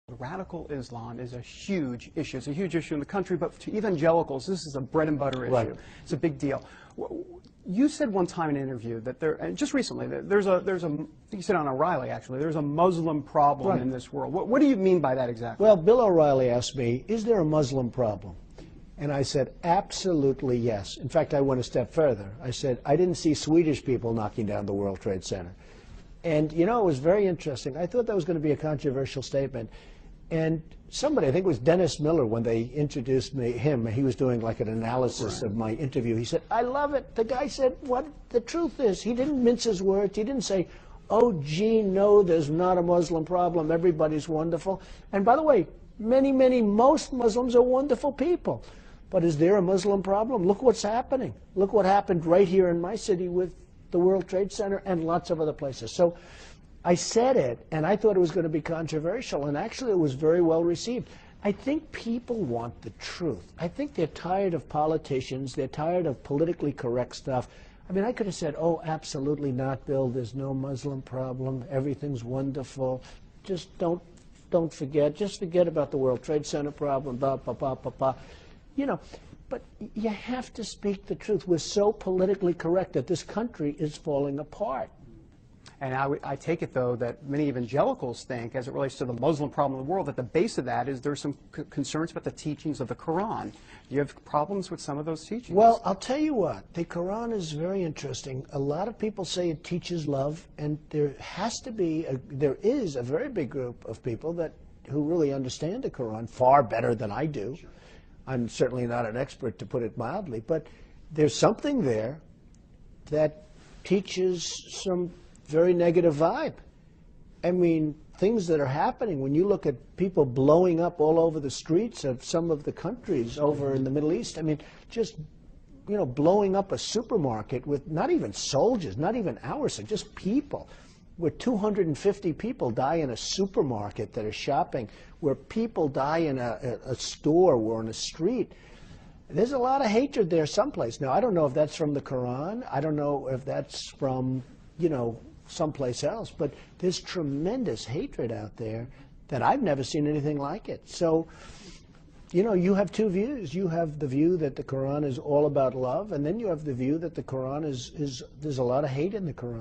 Radical Islam is a huge issue. It's a huge issue in the country, but to evagelicals, this is a bread and butter issue. Right. It's a big deal. You said one time in an interview that and just recently, that you said on O'Reilly actually, there's a Muslim problem in this world. What do you mean by that exactly? Well, Bill O'Reilly asked me, is there a Muslim problem? And I said, absolutely yes. In fact, I went a step further. I said, I didn't see Swedish people knocking down the World Trade Center. And, you know, it was very interesting. I thought that was going to be a controversial statement. And somebody, I think it was Dennis Miller, when they introduced him, he was doing like an analysis of my interview. He said, I love it. The guy said what the truth is. He didn't mince his words. He didn't say, oh, gee, no, there's not a Muslim problem. Everybody's wonderful. And by the way, most Muslims are wonderful people. But is there a Muslim problem? Look what's happening. Look what happened right here in my city with the World Trade Center and lots of other places. So I said it, and I thought it was going to be controversial, and actually it was very well received. I think people want the truth. I think they're tired of politicians. They're tired of politically correct stuff. I mean, I could have said, oh, absolutely not, Bill. There's no Muslim problem. Everything's wonderful. Just don't forget. Just forget about the World Trade Center problem, blah, blah, blah, blah, blah. You know, but you have to speak the truth. We're so politically correct that this country is falling apart. And I take it, though, that many evangelicals think, as it relates to the Muslim problem in the world, that the base of that is there's some concerns about the teachings of the Quran. Do you have problems with some of those teachings? Well, I'll tell you what. The Quran is very interesting. A lot of people say it teaches love, and there is a very big group of people who really understand the Quran far better than I do. Sure. I'm certainly not an expert, to put it mildly, but there's something there that teaches some very negative vibe. I mean, things that are happening when you look at people blowing up all over the streets of some of the countries over in the Middle East. I mean, just, you know, blowing up a supermarket with not even soldiers, not even ours, just people. Where 250 people die in a supermarket that are shopping, where people die in a store or on a street. There's a lot of hatred there someplace. Now, I don't know if that's from the Quran. I don't know if that's from, you know, someplace else. But there's tremendous hatred out there that I've never seen anything like it. So, you know, you have two views. You have the view that the Quran is all about love, and then you have the view that the Quran there's a lot of hate in the Quran.